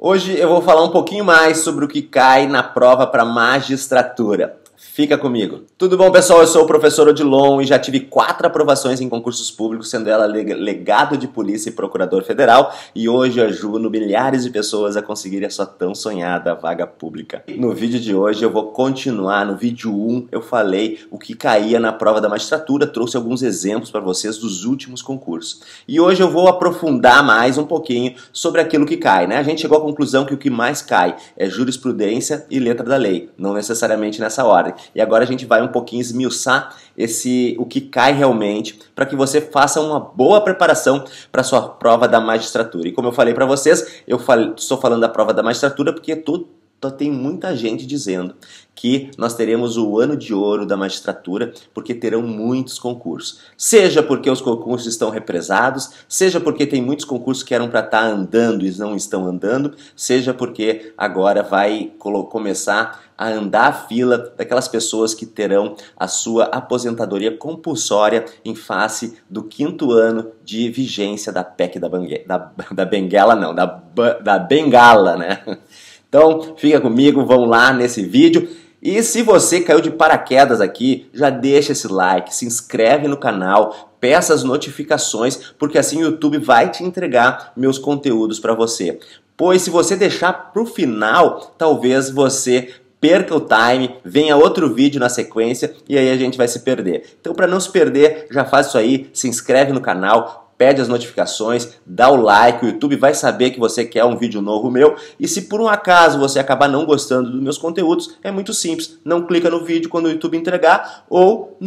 Hoje eu vou falar um pouquinho mais sobre o que cai na prova para magistratura. Fica comigo. Tudo bom, pessoal? Eu sou o professor Odilon e já tive 4 aprovações em concursos públicos, sendo ela legado de polícia e procurador federal, e hoje ajudo milhares de pessoas a conseguirem a sua tão sonhada vaga pública. No vídeo de hoje eu vou continuar. No vídeo 1 eu falei o que caía na prova da magistratura, trouxe alguns exemplos para vocês dos últimos concursos. E hoje eu vou aprofundar mais um pouquinho sobre aquilo que cai, né? A gente chegou à conclusão que o que mais cai é jurisprudência e letra da lei, não necessariamente nessa ordem. E agora a gente vai um pouquinho esmiuçar o que cai realmente, para que você faça uma boa preparação para a sua prova da magistratura. E como eu falei para vocês, estou falando da prova da magistratura porque tem muita gente dizendo que nós teremos o ano de ouro da magistratura porque terão muitos concursos. Seja porque os concursos estão represados, seja porque tem muitos concursos que eram para estar andando e não estão andando, seja porque agora vai começar a andar a fila daquelas pessoas que terão a sua aposentadoria compulsória em face do 5º ano de vigência da PEC da Bengala, né? Então, fica comigo, vamos lá nesse vídeo. E se você caiu de paraquedas aqui, já deixa esse like, se inscreve no canal, peça as notificações, porque assim o YouTube vai te entregar meus conteúdos para você. Pois se você deixar para o final, talvez você perca o time, venha outro vídeo na sequência e aí a gente vai se perder. Então, para não se perder, já faz isso aí, se inscreve no canal, pede as notificações, dá o like, o YouTube vai saber que você quer um vídeo novo meu. E se por um acaso você acabar não gostando dos meus conteúdos, é muito simples. Não clica no vídeo quando o YouTube entregar ou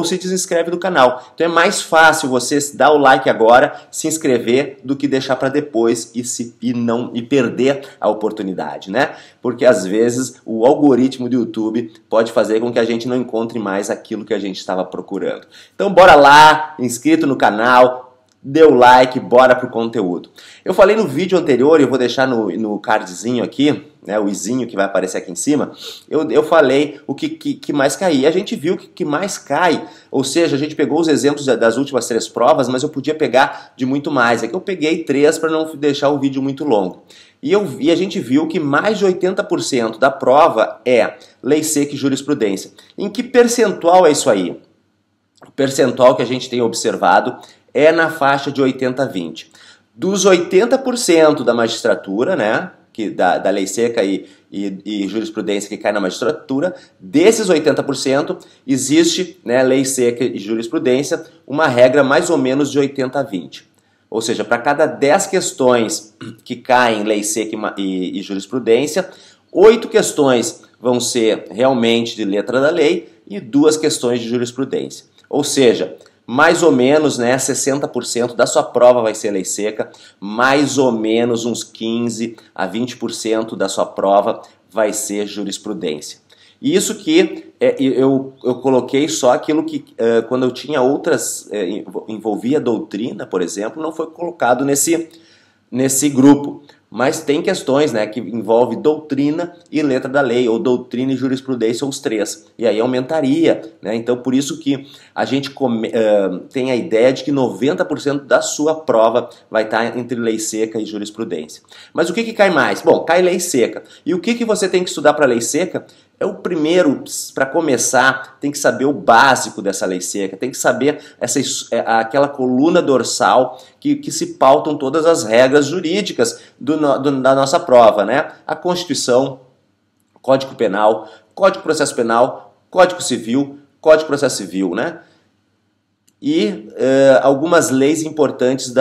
se desinscreve do canal. Então é mais fácil você dar o like agora, se inscrever, do que deixar para depois e perder a oportunidade, né? Porque às vezes o algoritmo do YouTube pode fazer com que a gente não encontre mais aquilo que a gente estava procurando. Então bora lá, inscrito no canal, dê o like, bora pro conteúdo. Eu falei no vídeo anterior, eu vou deixar no cardzinho aqui, né, o izinho que vai aparecer aqui em cima, eu falei o que mais caía. A gente viu que o que mais cai, ou seja, a gente pegou os exemplos das últimas 3 provas, mas eu podia pegar de muito mais. É que eu peguei 3 para não deixar o vídeo muito longo. E a gente viu que mais de 80% da prova é lei seca e jurisprudência. Em que percentual é isso aí? O percentual que a gente tem observado é na faixa de 80-20. Dos 80% da magistratura, né, da lei seca e jurisprudência que cai na magistratura, desses 80% existe, né, lei seca e jurisprudência, uma regra mais ou menos de 80-20. Ou seja, para cada 10 questões que caem em lei seca e jurisprudência, 8 questões vão ser realmente de letra da lei e 2 questões de jurisprudência. Ou seja, mais ou menos, né, 60% da sua prova vai ser lei seca, mais ou menos uns 15 a 20% da sua prova vai ser jurisprudência. E isso que eu coloquei só aquilo que, quando eu tinha outras, envolvia doutrina, por exemplo, não foi colocado nesse grupo. Mas tem questões, né, que envolvem doutrina e letra da lei, ou doutrina e jurisprudência, ou os 3. E aí aumentaria, né? Então por isso que a gente tem a ideia de que 90% da sua prova vai estar entre lei seca e jurisprudência. Mas o que cai mais? Bom, cai lei seca. E o que você tem que estudar para lei seca? É o primeiro, para começar, tem que saber o básico dessa lei seca, tem que saber aquela coluna dorsal que se pautam todas as regras jurídicas da nossa prova, né? A Constituição, Código Penal, Código de Processo Penal, Código Civil, Código de Processo Civil, né? E algumas leis importantes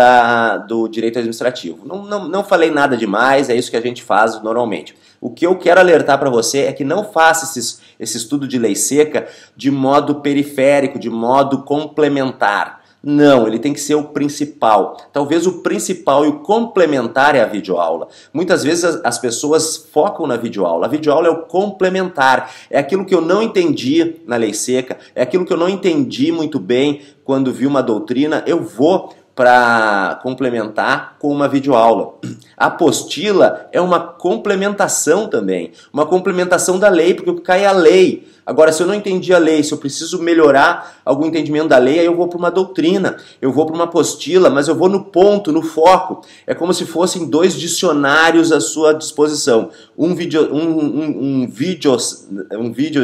do direito administrativo. Não falei nada demais, é isso que a gente faz normalmente. O que eu quero alertar para você é que não faça esse estudo de lei seca de modo periférico, de modo complementar. Não, ele tem que ser o principal. Talvez o principal e o complementar é a videoaula. Muitas vezes as pessoas focam na videoaula. A videoaula é o complementar. É aquilo que eu não entendi na lei seca, é aquilo que eu não entendi muito bem quando vi uma doutrina, eu vou para complementar com uma videoaula. A apostila é uma complementação também, uma complementação da lei, porque o que cai é a lei. Agora, se eu não entendi a lei, se eu preciso melhorar algum entendimento da lei, aí eu vou para uma doutrina, eu vou para uma apostila, mas eu vou no ponto, no foco. É como se fossem 2 dicionários à sua disposição. Um vídeo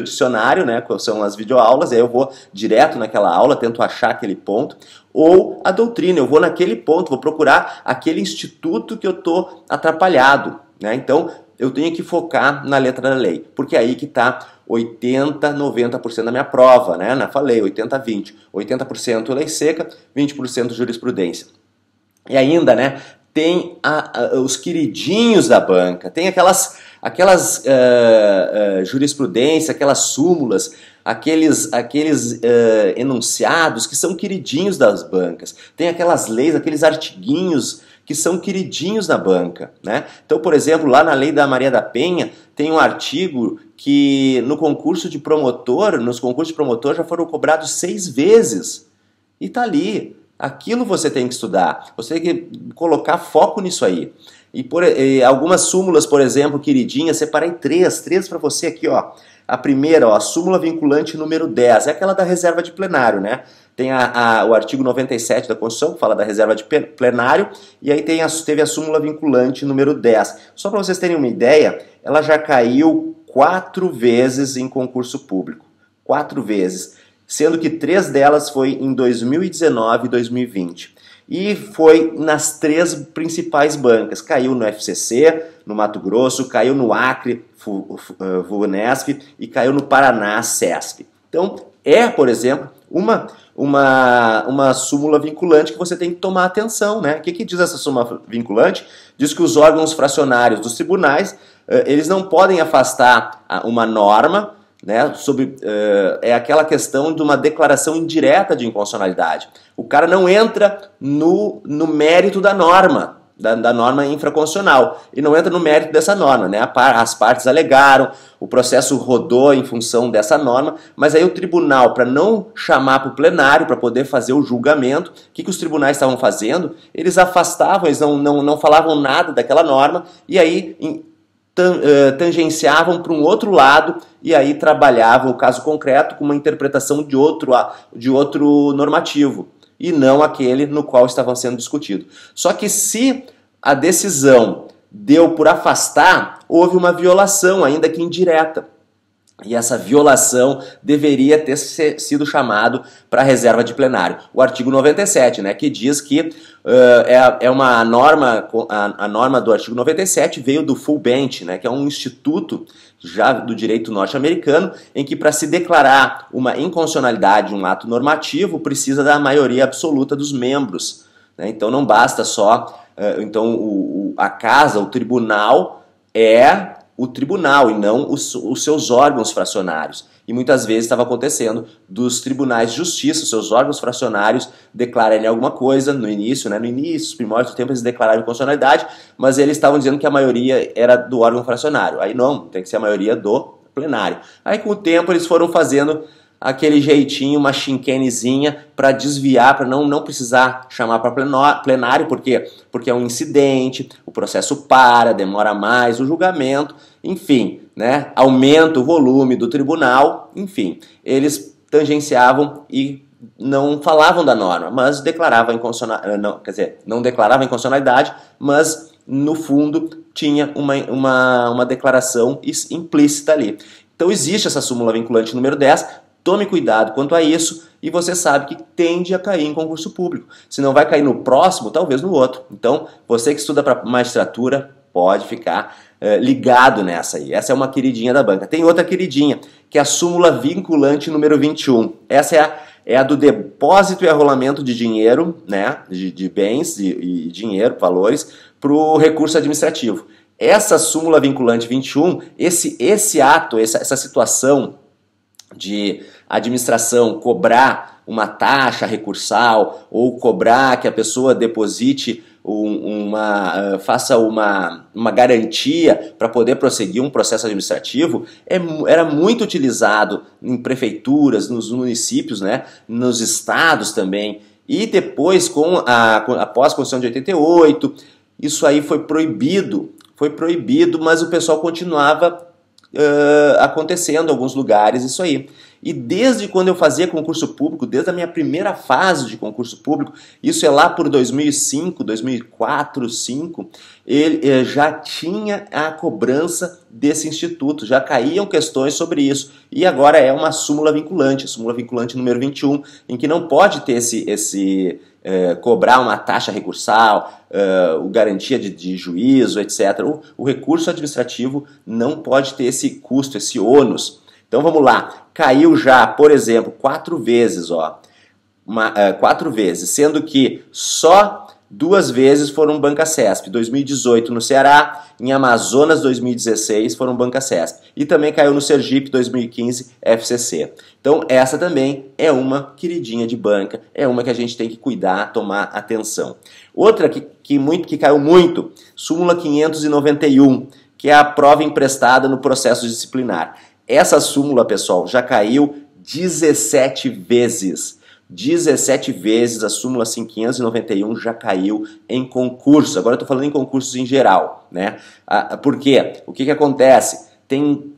dicionário, né, que são as videoaulas, aí eu vou direto naquela aula, tento achar aquele ponto. Ou a doutrina, eu vou naquele ponto, vou procurar aquele instituto que eu estou atrapalhado, né? Então, eu tenho que focar na letra da lei, porque é aí que está 80, 90% da minha prova, né? Eu falei, 80, 20. 80% lei seca, 20% jurisprudência. E ainda, né, tem os queridinhos da banca, tem aquelas jurisprudência, aquelas súmulas, aqueles enunciados que são queridinhos das bancas, tem aquelas leis, aqueles artiguinhos que são queridinhos da banca, né? Então, por exemplo, lá na lei da Maria da Penha, tem um artigo que nos concursos de promotor já foram cobrados 6 vezes. E tá ali. Aquilo você tem que estudar. Você tem que colocar foco nisso aí. E algumas súmulas, por exemplo, queridinhas, separei 3 para você aqui, ó. A primeira, ó, a súmula vinculante número 10, é aquela da reserva de plenário, né? Tem o artigo 97 da Constituição, que fala da reserva de plenário, e aí teve a súmula vinculante número 10. Só para vocês terem uma ideia, ela já caiu 4 vezes em concurso público. 4 vezes. Sendo que 3 delas foi em 2019 e 2020. E foi nas 3 principais bancas. Caiu no FCC, no Mato Grosso, caiu no Acre, VUNESP, e caiu no Paraná, CESP. Então, por exemplo, uma súmula vinculante que você tem que tomar atenção, né? O que diz essa súmula vinculante? Diz que os órgãos fracionários dos tribunais, eles não podem afastar uma norma, né, é aquela questão de uma declaração indireta de inconstitucionalidade. O cara não entra no mérito da norma, da norma infraconstitucional, e não entra no mérito dessa norma, né? As partes alegaram, o processo rodou em função dessa norma, mas aí o tribunal, para não chamar para o plenário, para poder fazer o julgamento, o que os tribunais estavam fazendo? Eles afastavam, eles não falavam nada daquela norma, e aí tangenciavam para um outro lado e aí trabalhavam o caso concreto com uma interpretação de outro normativo e não aquele no qual estavam sendo discutidos. Só que se a decisão deu por afastar, houve uma violação, ainda que indireta. E essa violação deveria ter sido chamado para a reserva de plenário. O artigo 97, né, que diz que é uma norma, a norma do artigo 97 veio do full bench, né, que é um instituto já do direito norte-americano, em que para se declarar uma inconstitucionalidade de um ato normativo, precisa da maioria absoluta dos membros, né? Então não basta só, a casa, o tribunal é o tribunal e não os seus órgãos fracionários. E muitas vezes estava acontecendo dos tribunais de justiça, seus órgãos fracionários declararem alguma coisa no início, né? No início, os primórdios do tempo, eles declararam inconstitucionalidade, mas eles estavam dizendo que a maioria era do órgão fracionário. Aí não, tem que ser a maioria do plenário. Aí com o tempo eles foram fazendo aquele jeitinho, uma chinquenezinha para desviar, para não precisar chamar para plenário, por quê? Porque é um incidente, o processo demora mais, o julgamento, enfim, né? Aumenta o volume do tribunal, enfim, eles tangenciavam e não falavam da norma, mas declaravam não declaravam inconstitucionalidade, mas no fundo tinha uma declaração implícita ali. Então existe essa súmula vinculante número 10, tome cuidado quanto a isso e você sabe que tende a cair em concurso público. Se não vai cair no próximo, talvez no outro. Então, você que estuda para magistratura, pode ficar ligado nessa aí. Essa é uma queridinha da banca. Tem outra queridinha, que é a súmula vinculante número 21. Essa é a do depósito e arrolamento de dinheiro, né, de bens e dinheiro, valores, para o recurso administrativo. Essa súmula vinculante 21, esse ato, essa situação de administração cobrar uma taxa recursal ou cobrar que a pessoa deposite faça uma garantia para poder prosseguir um processo administrativo, era muito utilizado em prefeituras, nos municípios, né, nos estados também. E depois, após a Constituição de 88, isso aí foi proibido, mas o pessoal continuava acontecendo em alguns lugares isso aí. E desde quando eu fazia concurso público, desde a minha primeira fase de concurso público, isso é lá por 2005, 2004, 2005, ele já tinha a cobrança desse instituto, já caíam questões sobre isso. E agora é uma súmula vinculante, a súmula vinculante número 21, em que não pode ter cobrar uma taxa recursal, garantia de juízo, etc. O recurso administrativo não pode ter esse custo, esse ônus. Então vamos lá, caiu já, por exemplo, 4 vezes, 4 vezes, sendo que só 2 vezes foram Banca CESP, 2018 no Ceará, em Amazonas 2016 foram Banca CESP, e também caiu no Sergipe 2015 FCC. Então essa também é uma queridinha de banca, é uma que a gente tem que cuidar, tomar atenção. Outra que caiu muito, súmula 591, que é a prova emprestada no processo disciplinar. Essa súmula, pessoal, já caiu 17 vezes. 17 vezes a súmula 591 já caiu em concurso. Agora eu estou falando em concursos em geral, né? Por quê? O que acontece? Tem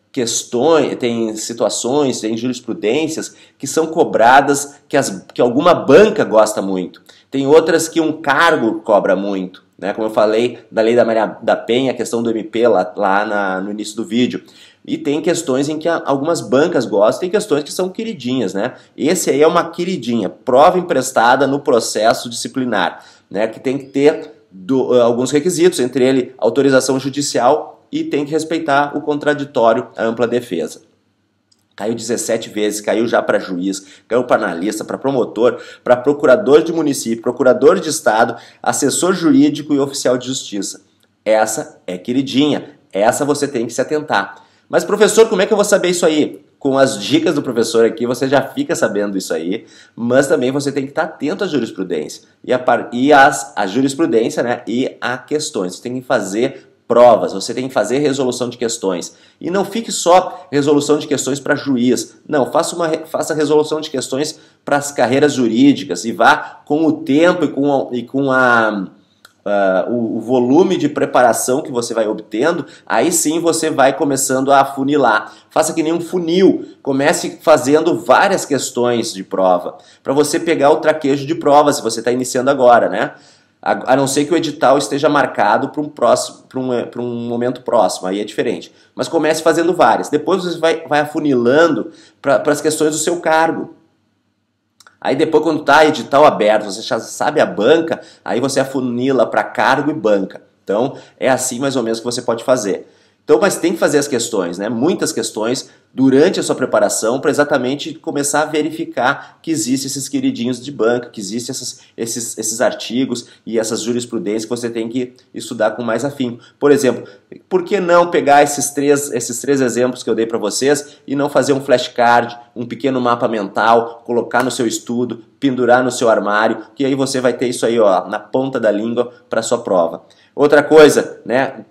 questões, tem situações, tem jurisprudências que são cobradas que alguma banca gosta muito. Tem outras que um cargo cobra muito. Né, como eu falei da lei da Maria da Penha, a questão do MP no início do vídeo. E tem questões em que algumas bancas gostam, tem questões que são queridinhas, né? Esse aí é uma queridinha, prova emprestada no processo disciplinar, né? Que tem que ter alguns requisitos, entre ele autorização judicial e tem que respeitar o contraditório, a ampla defesa. Caiu 17 vezes, caiu já para juiz, caiu para analista, para promotor, para procurador de município, procurador de estado, assessor jurídico e oficial de justiça. Essa é queridinha, essa você tem que se atentar. Mas professor, como é que eu vou saber isso aí? Com as dicas do professor aqui você já fica sabendo isso aí, mas também você tem que estar atento à jurisprudência. A jurisprudência, né, e a questões. Você tem que fazer provas, você tem que fazer resolução de questões. E não fique só resolução de questões para juiz. Não, faça resolução de questões para as carreiras jurídicas e vá com o tempo e com o volume de preparação que você vai obtendo, aí sim você vai começando a afunilar. Faça que nem um funil, comece fazendo várias questões de prova, para você pegar o traquejo de prova, se você está iniciando agora, né? A não ser que o edital esteja marcado para um momento próximo, aí é diferente. Mas comece fazendo várias. Depois você vai afunilando para as questões do seu cargo. Aí depois, quando está edital aberto, você já sabe a banca, aí você afunila para cargo e banca. Então é assim mais ou menos que você pode fazer. Então, mas tem que fazer as questões, né? Muitas questões durante a sua preparação para exatamente começar a verificar que existem esses queridinhos de banca, que existem esses artigos e essas jurisprudências que você tem que estudar com mais afinco. Por exemplo, por que não pegar esses três exemplos que eu dei para vocês e não fazer um flashcard, um pequeno mapa mental, colocar no seu estudo, pendurar no seu armário, que aí você vai ter isso aí, ó, na ponta da língua para sua prova. Outra coisa, né,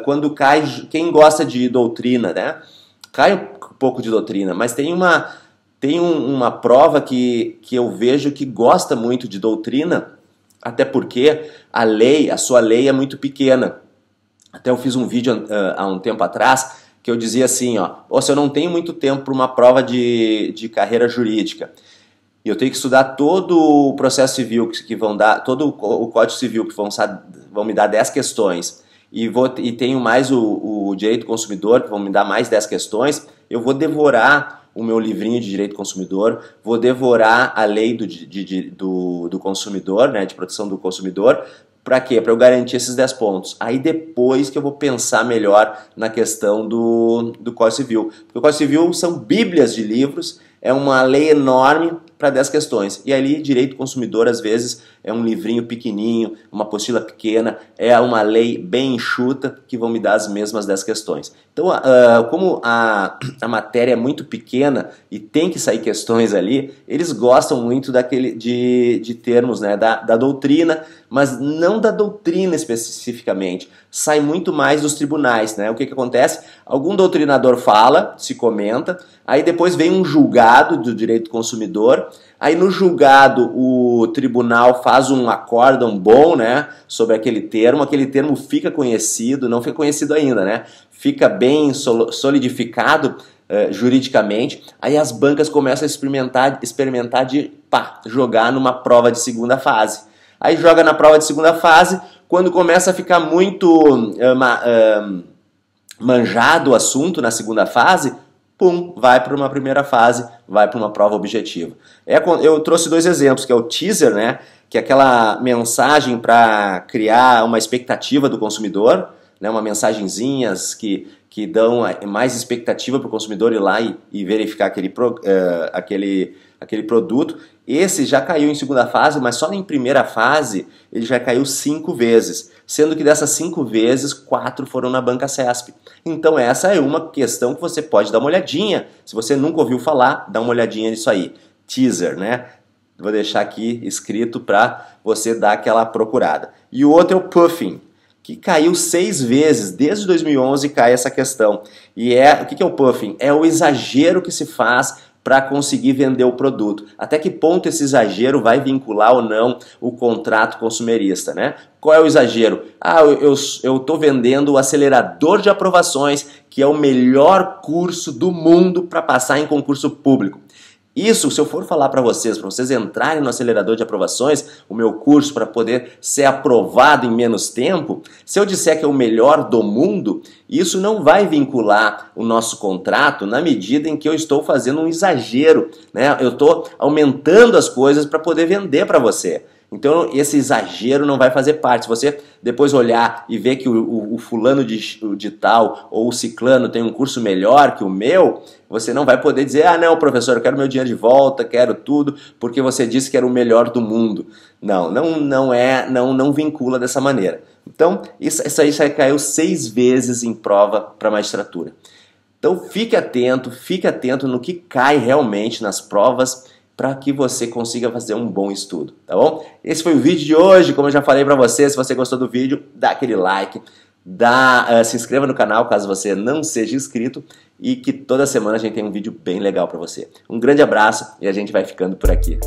quando cai, quem gosta de doutrina, né, cai um pouco de doutrina, mas tem uma prova que eu vejo que gosta muito de doutrina, até porque a sua lei é muito pequena. Até eu fiz um vídeo há um tempo atrás que eu dizia assim, ó, se eu não tenho muito tempo para uma prova de carreira jurídica, e eu tenho que estudar todo o processo civil que vão dar, todo o Código Civil que vão me dar 10 questões, e tenho mais o direito do consumidor, que vão me dar mais 10 questões, eu vou devorar o meu livrinho de direito do consumidor, vou devorar a lei do consumidor, né, de proteção do consumidor. Para quê? Para eu garantir esses 10 pontos. Aí depois que eu vou pensar melhor na questão do Código Civil. Porque o Código Civil são bíblias de livros, é uma lei enorme para 10 questões. E ali, direito do consumidor, às vezes, é um livrinho pequenininho, uma apostila pequena, é uma lei bem enxuta que vão me dar as mesmas 10 questões. Então, como a matéria é muito pequena e tem que sair questões ali, eles gostam muito de termos, né, da doutrina, mas não da doutrina especificamente. Sai muito mais dos tribunais, né? O que acontece? Algum doutrinador fala, se comenta, aí depois vem um julgado do direito do consumidor consumidor. Aí no julgado o tribunal faz um acórdão bom, né, sobre aquele termo fica conhecido, não fica conhecido ainda, né, fica bem solidificado juridicamente. Aí as bancas começam a experimentar de jogar numa prova de segunda fase. Aí joga na prova de segunda fase, quando começa a ficar muito manjado o assunto na segunda fase, pum, vai para uma primeira fase, vai para uma prova objetiva. Eu trouxe dois exemplos, que é o teaser, né, que é aquela mensagem para criar uma expectativa do consumidor, né, uma mensagenzinhas que dão mais expectativa para o consumidor ir lá e verificar aquele produto. Esse já caiu em segunda fase, mas só em primeira fase ele já caiu 5 vezes, sendo que dessas 5 vezes, 4 foram na banca CESP. Então essa é uma questão que você pode dar uma olhadinha. Se você nunca ouviu falar, dá uma olhadinha nisso aí. Teaser, né? Vou deixar aqui escrito para você dar aquela procurada. E o outro é o puffing, que caiu 6 vezes, desde 2011 cai essa questão. E o que é o puffing? É o exagero que se faz para conseguir vender o produto. Até que ponto esse exagero vai vincular ou não o contrato consumerista, né? Qual é o exagero? Eu estou vendendo o acelerador de aprovações, que é o melhor curso do mundo para passar em concurso público. Isso, se eu for falar para vocês entrarem no acelerador de aprovações, o meu curso para poder ser aprovado em menos tempo, se eu disser que é o melhor do mundo, isso não vai vincular o nosso contrato na medida em que eu estou fazendo um exagero, né? Eu estou aumentando as coisas para poder vender para você. Então esse exagero não vai fazer parte. Se você depois olhar e ver que o fulano de tal ou o ciclano tem um curso melhor que o meu, você não vai poder dizer, não, professor, eu quero meu dinheiro de volta, quero tudo, porque você disse que era o melhor do mundo. Não vincula dessa maneira. Então isso aí já caiu 6 vezes em prova para magistratura. Então fique atento no que cai realmente nas provas, para que você consiga fazer um bom estudo, tá bom? Esse foi o vídeo de hoje, como eu já falei para você. Se você gostou do vídeo, dá aquele like, se inscreva no canal caso você não seja inscrito, e que toda semana a gente tem um vídeo bem legal para você. Um grande abraço e a gente vai ficando por aqui.